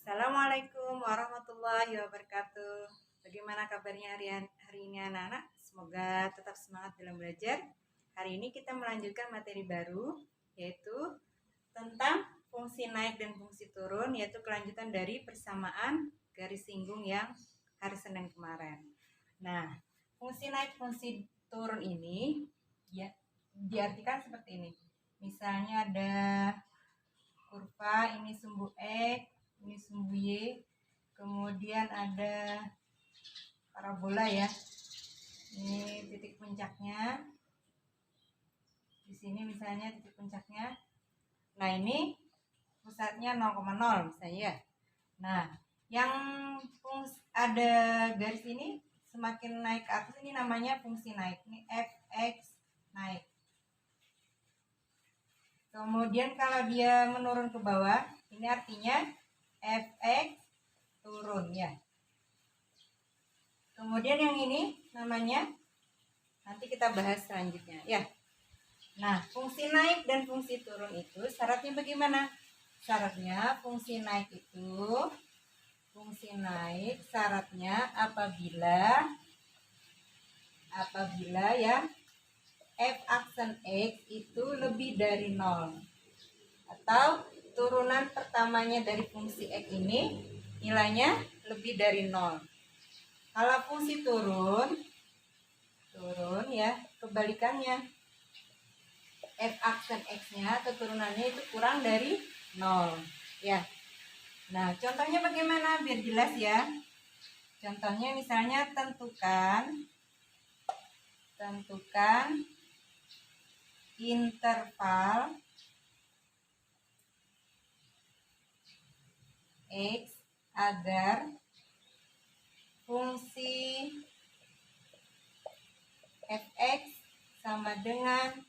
Assalamualaikum warahmatullahi wabarakatuh. Bagaimana kabarnya hari ini anak-anak? Semoga tetap semangat dalam belajar. Hari ini kita melanjutkan materi baru, yaitu tentang fungsi naik dan fungsi turun, yaitu kelanjutan dari persamaan garis singgung yang hari Senin kemarin. Nah, fungsi naik fungsi turun ini ya diartikan seperti ini. Misalnya ada kurva, ini sumbu X, ini sumbu Y, kemudian ada parabola ya, ini titik puncaknya, di sini misalnya titik puncaknya. Nah, ini pusatnya 0,0 misalnya ya. Nah, yang ada garis ini semakin naik ke atas, ini namanya fungsi naik, ini fx naik. Kemudian kalau dia menurun ke bawah, ini artinya fx turun ya. Kemudian yang ini namanya, nanti kita bahas selanjutnya ya. Nah, fungsi naik dan fungsi turun itu syaratnya bagaimana? Syaratnya fungsi naik syaratnya apabila ya f aksen x itu lebih dari 0, atau turunan pertamanya dari fungsi x ini nilainya lebih dari 0. Kalau fungsi turun ya, kebalikannya, f aksen x-nya atau turunannya itu kurang dari 0 ya. Nah, contohnya bagaimana biar jelas ya. Contohnya misalnya tentukan interval x agar fungsi fx sama dengan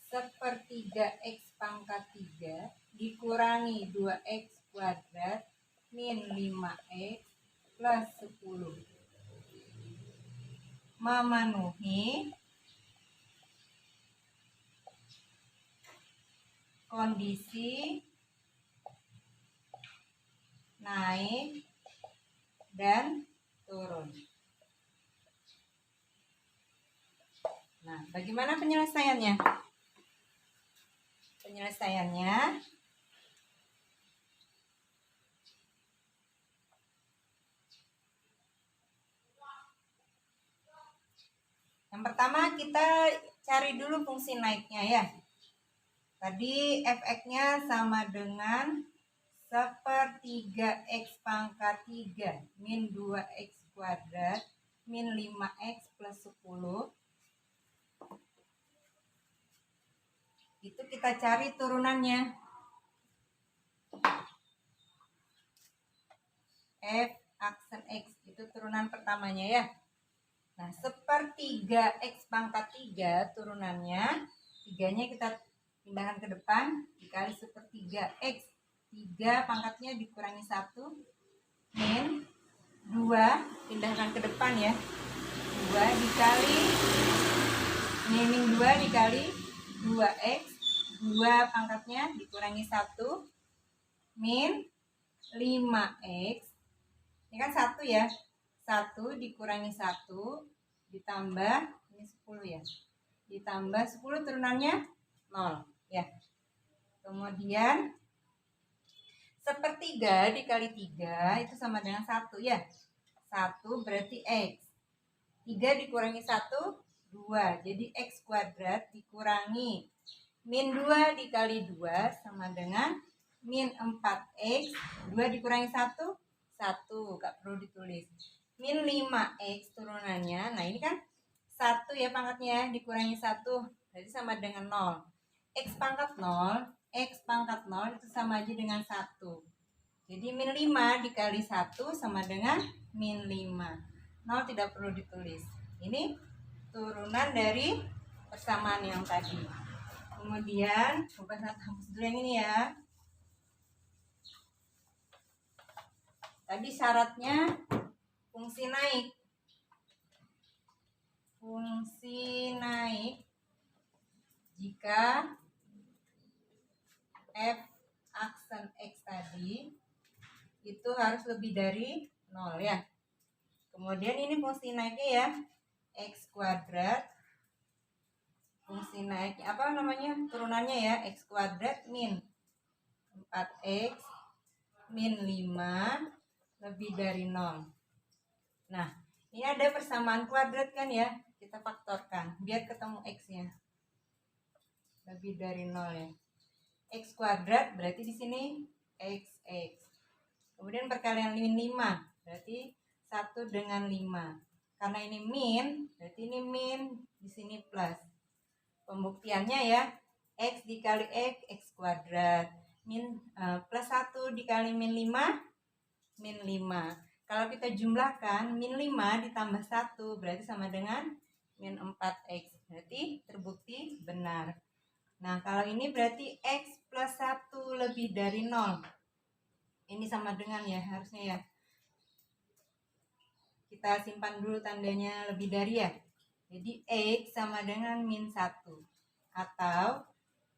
sepertiga x pangkat 3 dikurangi 2x kuadrat min 5x plus 10 memenuhi kondisi naik dan turun. Nah, bagaimana penyelesaiannya? Yang pertama kita cari dulu fungsi naiknya ya. Tadi fx-nya sama dengan sepertiga x pangkat 3 min 2x kuadrat min 5x plus 10. Itu kita cari turunannya. F aksen x itu turunan pertamanya ya. Nah, sepertiga x pangkat 3 turunannya, 3-nya kita pindahkan ke depan, dikali sepertiga x. 3 pangkatnya dikurangi 1, min 2, pindahkan ke depan ya. 2 dikali, min 2 dikali 2x, 2 pangkatnya dikurangi 1, min 5x. Ini kan 1 ya. 1 dikurangi 1 ditambah ini 10 ya. Ditambah 10 turunannya 0 ya. Kemudian sepertiga dikali 3 itu sama dengan 1 ya. 1 berarti x. 3 dikurangi 1 2. Jadi x kuadrat dikurangi min 2 dikali 2 sama dengan min 4x. 2 dikurangi 1 1, gak perlu ditulis. Min 5x turunannya, nah ini kan 1 ya pangkatnya, dikurangi 1 berarti sama dengan 0. X pangkat 0 itu sama aja dengan 1. Jadi min 5 dikali 1 sama dengan min 5. 0 tidak perlu ditulis. Ini turunan dari persamaan yang tadi. Kemudian coba hapus dulu yang ini ya. Tadi syaratnya fungsi naik jika f aksen x tadi itu harus lebih dari 0 ya. Kemudian ini fungsi naiknya ya, X kuadrat. Fungsi naiknya apa namanya, turunannya ya, X kuadrat min 4X min 5 lebih dari 0. Nah, ini ada persamaan kuadrat kan ya, kita faktorkan biar ketemu X-nya. Lebih dari 0 ya. X kuadrat berarti di sini XX. Kemudian perkalian min 5 berarti 1 dengan 5. Karena ini min, berarti ini min, di sini plus. Pembuktiannya ya, X dikali X kuadrat min plus 1 dikali min 5 min 5. Kalau kita jumlahkan min 5 ditambah 1 berarti sama dengan min 4X. Berarti terbukti benar. Nah, kalau ini berarti X plus 1 lebih dari 0. Ini sama dengan ya, harusnya ya. Kita simpan dulu tandanya lebih dari ya. Jadi X sama dengan min 1. Atau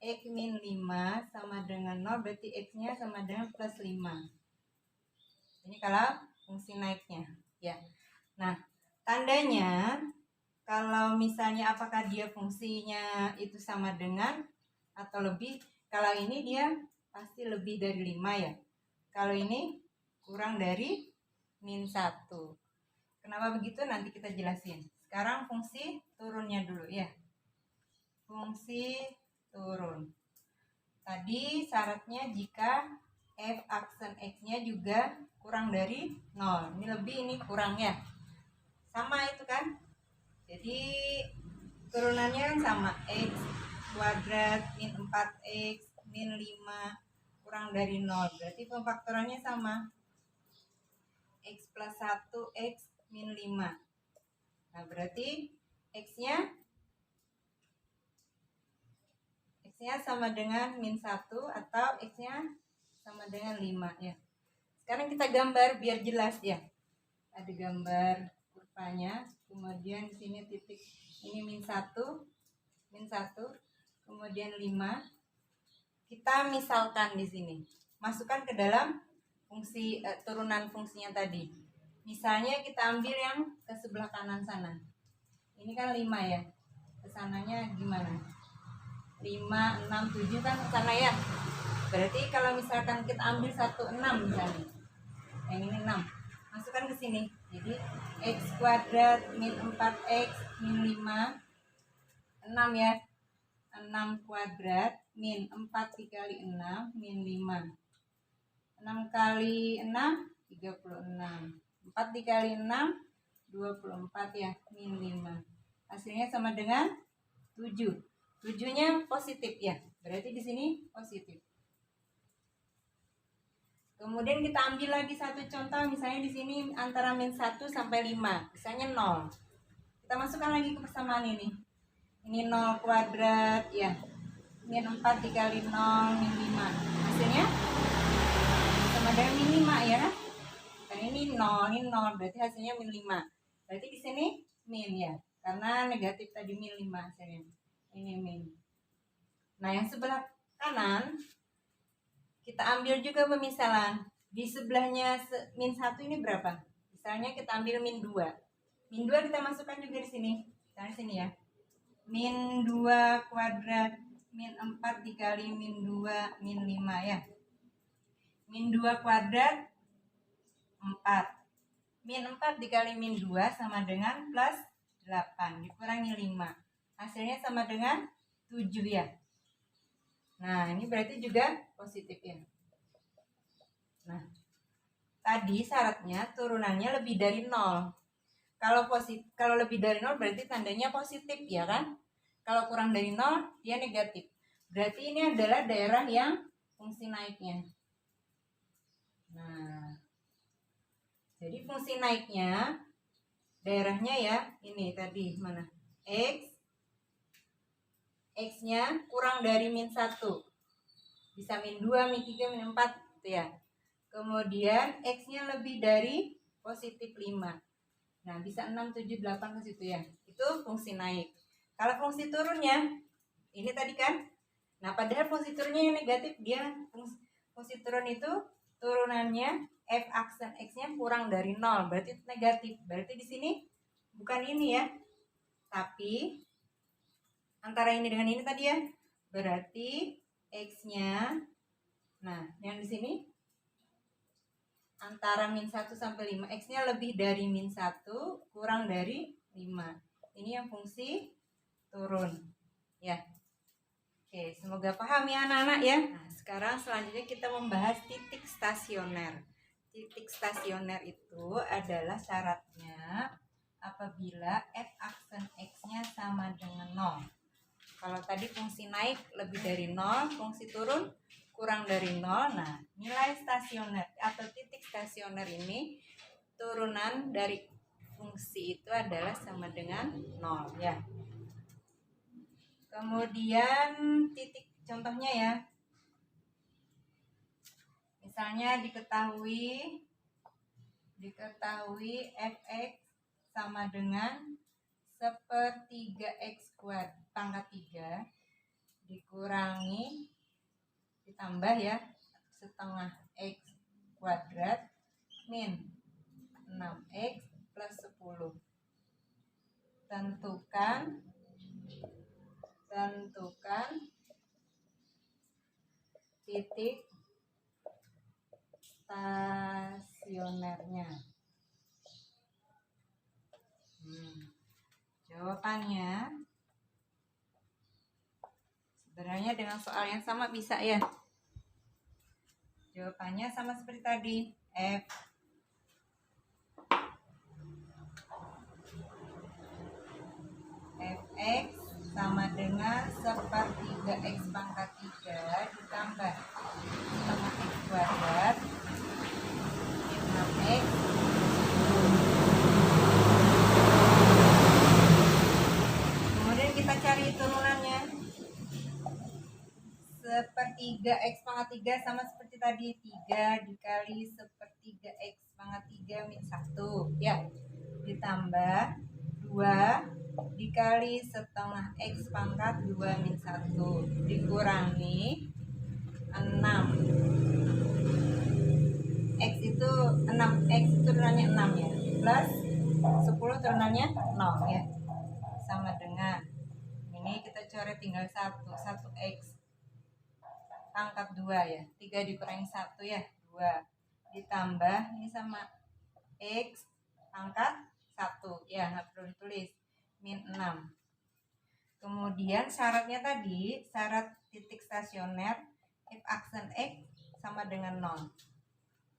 X min 5 sama dengan 0, berarti X-nya sama dengan plus 5. Ini kalau fungsi naiknya ya. Nah, tandanya kalau misalnya apakah dia fungsinya itu sama dengan atau lebih, kalau ini dia pasti lebih dari 5 ya. Kalau ini kurang dari min 1. Kenapa begitu nanti kita jelasin. Sekarang fungsi turunnya dulu ya. Fungsi turun. Tadi syaratnya jika f aksen x-nya juga kurang dari 0. Ini lebih, ini kurang ya. Sama itu kan. Jadi turunannya kan sama, X kuadrat min 4X min 5 kurang dari 0. Berarti pemfaktorannya sama, X plus 1 X min 5. Nah, berarti X-nya sama dengan min 1 atau X-nya sama dengan 5 ya. Sekarang kita gambar biar jelas ya. Ada gambar kurvanya, kemudian di sini titik ini min 1, kemudian 5. Kita misalkan di sini masukkan ke dalam fungsi turunan fungsinya tadi. Misalnya kita ambil yang ke sebelah kanan sana. Ini kan 5 ya. Kesananya gimana? 5, 6, 7 kan ke sana ya. Berarti kalau misalkan kita ambil 1, 6 misalnya. Yang ini 6. Masukkan ke sini. Jadi X kuadrat min 4X min 5. 6 ya. 6 kuadrat min 4 dikali 6 min 5. 6 kali 6 36. 4 dikali 6 24 ya, min 5. Hasilnya sama dengan 7. 7-nya positif ya. Berarti di sini positif. Kemudian kita ambil lagi satu contoh, misalnya di sini antara min 1 sampai 5, misalnya 0. Kita masukkan lagi ke persamaan ini. Ini 0 kuadrat ya. Min 4 dikali 0 min 5. Hasilnya sama dengan min 5 ya. Dan ini 0, berarti hasilnya min 5. Berarti di sini min ya. Karena negatif tadi min 5 hasilnya. Ini min. Nah, yang sebelah kanan kita ambil juga pemisalan. Di sebelahnya min 1 ini berapa? Misalnya kita ambil min 2. Min 2 kita masukkan juga di sini. Misalnya sini ya. Min 2 kuadrat min 4 dikali min 2 min 5 ya. Min 2 kuadrat 4. Min 4 dikali min 2 sama dengan plus 8 dikurangi 5. Hasilnya sama dengan 7 ya. Nah, ini berarti juga positif ya. Nah, tadi syaratnya turunannya lebih dari 0. Kalau lebih dari 0 berarti tandanya positif ya kan? Kalau kurang dari 0 dia negatif. Berarti ini adalah daerah yang fungsi naiknya. Nah, jadi fungsi naiknya daerahnya ya ini tadi mana? X-nya kurang dari min 1. Bisa min 2, min 3, min 4 gitu ya. Kemudian X-nya lebih dari positif 5. Nah, bisa 6, 7, 8 ke situ ya. Itu fungsi naik. Kalau fungsi turunnya, ini tadi kan. Nah, padahal fungsi turunnya yang negatif, dia fungsi turun itu turunannya f aksen x-nya kurang dari 0, berarti itu negatif. Berarti di sini bukan ini ya, tapi antara ini dengan ini tadi ya. Berarti x-nya, nah yang di sini antara min 1 sampai 5, x-nya lebih dari min 1 kurang dari 5. Ini yang fungsi turun ya. Oke, semoga paham ya anak-anak ya. Nah, sekarang selanjutnya kita membahas titik stasioner. Titik stasioner itu adalah syaratnya apabila f aksen x-nya sama dengan 0. Kalau tadi fungsi naik lebih dari 0, fungsi turun kurang dari 0. Nah, nilai stasioner atau titik stasioner ini turunan dari fungsi itu adalah sama dengan 0 ya. Kemudian titik contohnya ya. Misalnya diketahui fx sama dengan sepertiga x kuadrat pangkat 3 dikurangi ditambah ya setengah x kuadrat min 6x plus 10. Tentukan titik stasionernya. Jawabannya sebenarnya dengan soal yang sama bisa ya. Jawabannya sama seperti tadi, fx sama dengan sepertiga x pangkat 3 ditambah setengah x kuadrat min 6x. Kemudian kita cari turunannya. Sepertiga x pangkat 3 sama seperti tadi, 3 dikali sepertiga x pangkat 3 min 1 ya, ditambah 2 dikali setengah x pangkat 2 min 1 dikurangi 6. X itu 6, x itu turunannya 6 ya, plus 10 turunannya 0 ya, sama dengan ini kita coret tinggal 1x pangkat 2 ya, 3 dikurangi 1 ya, 2 ditambah ini sama x pangkat 1 ya, nggak perlu ditulis, min 6. Kemudian syaratnya tadi, syarat titik stasioner f aksen x sama dengan 0.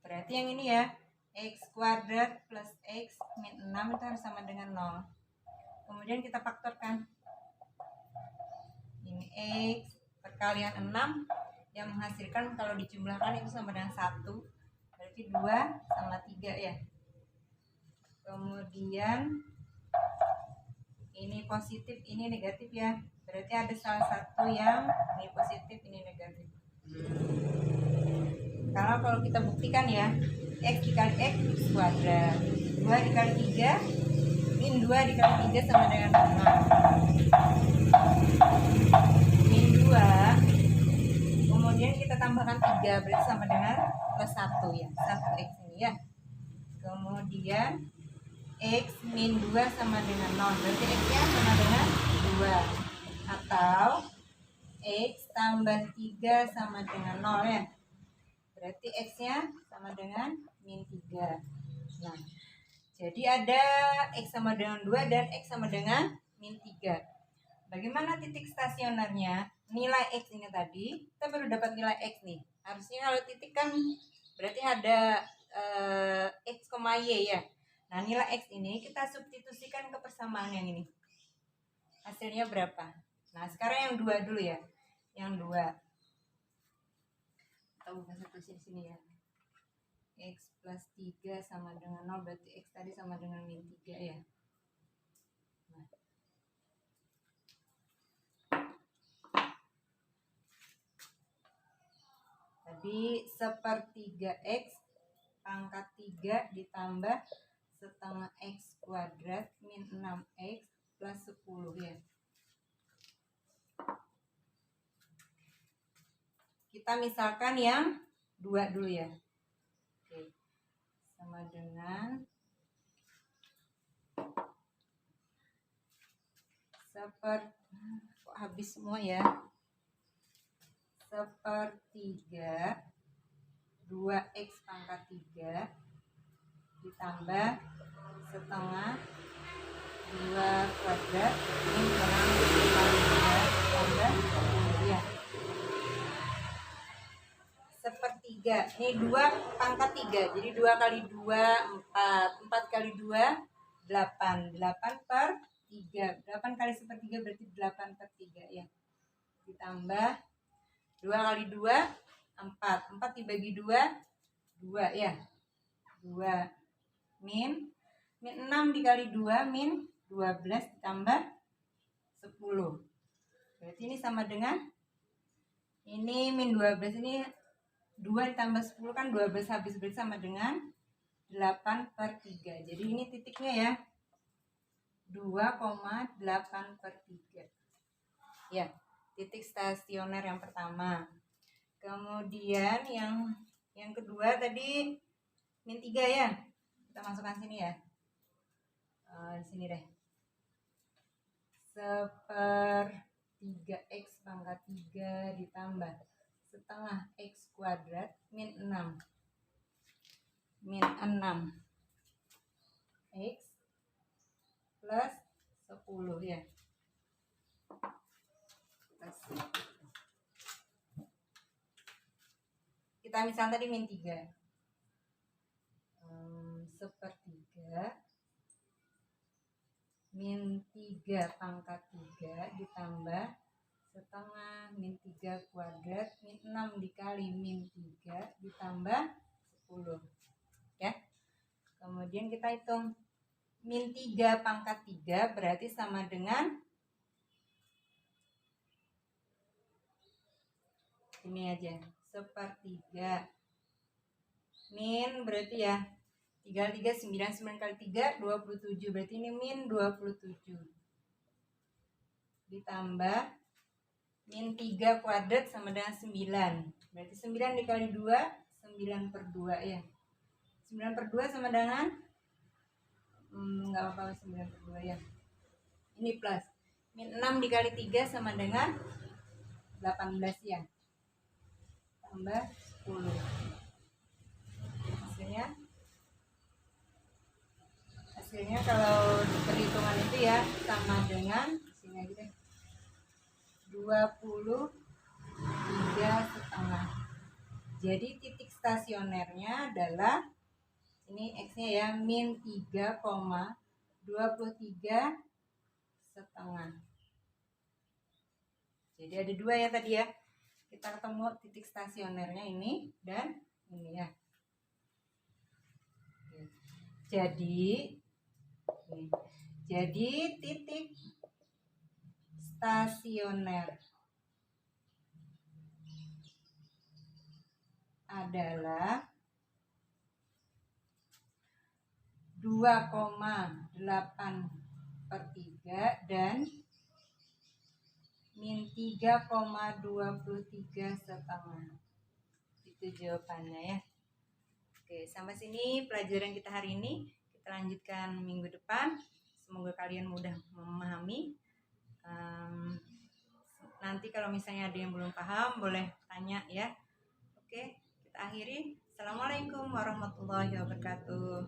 Berarti yang ini ya, x kuadrat plus x min 6 itu harus sama dengan 0. Kemudian kita faktorkan. Ini x perkalian 6 yang menghasilkan kalau dijumlahkan itu sama dengan 1. Berarti 2 sama 3 ya. Kemudian ini positif, ini negatif ya. Berarti ada salah satu yang ini positif, ini negatif. Karena kalau kita buktikan ya, x dikali x kuadrat, 2 dikali 3 min 2 dikali 3 sama dengan 6 min 2, kemudian kita tambahkan 3 berarti sama dengan plus 1 ya, 1x ini ya. Kemudian x min 2 sama dengan 0, berarti x nya sama dengan 2, atau x tambah 3 sama dengan 0 ya, berarti x nya sama dengan min 3. Nah, jadi ada x sama dengan 2 dan x sama dengan min 3. Bagaimana titik stasionernya? Nilai x ini tadi, kita baru dapat nilai x nih. Harusnya kalau titik kan berarti ada x, y ya. Nah, nilai x ini kita substitusikan ke persamaan yang ini. Hasilnya berapa? Nah, sekarang yang 2 dulu ya. Yang 2. Atau bukan substitusi di sini ya. X plus 3 sama dengan 0, berarti x tadi sama dengan min 3 ya. Nah. Tadi sepertiga x pangkat 3 ditambah setengah x kuadrat min 6x plus 10 ya. Kita misalkan yang 2 dulu ya. Oke. sama dengan kok habis semua ya, 1/3 2x pangkat 3 ditambah setengah 2 kuadrat min 6 kali 2 ditambah 10 ya. 1/3 ini 2 pangkat 3, jadi 2 kali 2 4 kali 2 8 8/3, 8 kali 1/3 berarti 8/3 ya, ditambah 2 kali 2 4 dibagi 2 ya, 2 min 6 dikali 2 min 12 ditambah 10, berarti ini sama dengan ini min 12, ini 2 ditambah 10 kan 12 habis, berarti sama dengan 8/3. Jadi ini titiknya ya, 2,8/3 ya, titik stasioner yang pertama. Kemudian yang kedua tadi min 3 ya, kita masukkan sini ya, di sini deh, 1/3x pangkat 3 ditambah setengah x kuadrat min 6 x plus 10 ya. Kita misal tadi min 3, 1/3 min 3 pangkat 3 ditambah setengah min 3 kuadrat min 6 dikali min 3 ditambah 10 ya. Kemudian kita hitung min 3 pangkat 3 berarti sama dengan ini aja, 1/3 min berarti ya 3 kali 3 9 kali 3 27, berarti ini min 27 ditambah min 3 kuadrat sama dengan 9, berarti 9 dikali 2 9/2 ya, 9/2 sama dengan nggak apa-apa 9/2 ya, ini plus min 6 dikali 3 sama dengan 18 ya, tambah 10, hasilnya kalau perhitungan itu ya sama dengan sini aja deh, 23,5. Jadi titik stasionernya adalah ini x-nya ya, min 3,23,5. Jadi ada 2 ya tadi ya, kita ketemu titik stasionernya ini dan ini ya. Jadi titik stasioner adalah 2,8/3 dan min 3,23,5. Itu jawabannya ya. Oke, sampai sini pelajaran kita hari ini. Kita lanjutkan minggu depan. Semoga kalian mudah memahami. Nanti kalau misalnya ada yang belum paham boleh tanya ya. Oke, kita akhiri. Assalamualaikum warahmatullahi wabarakatuh.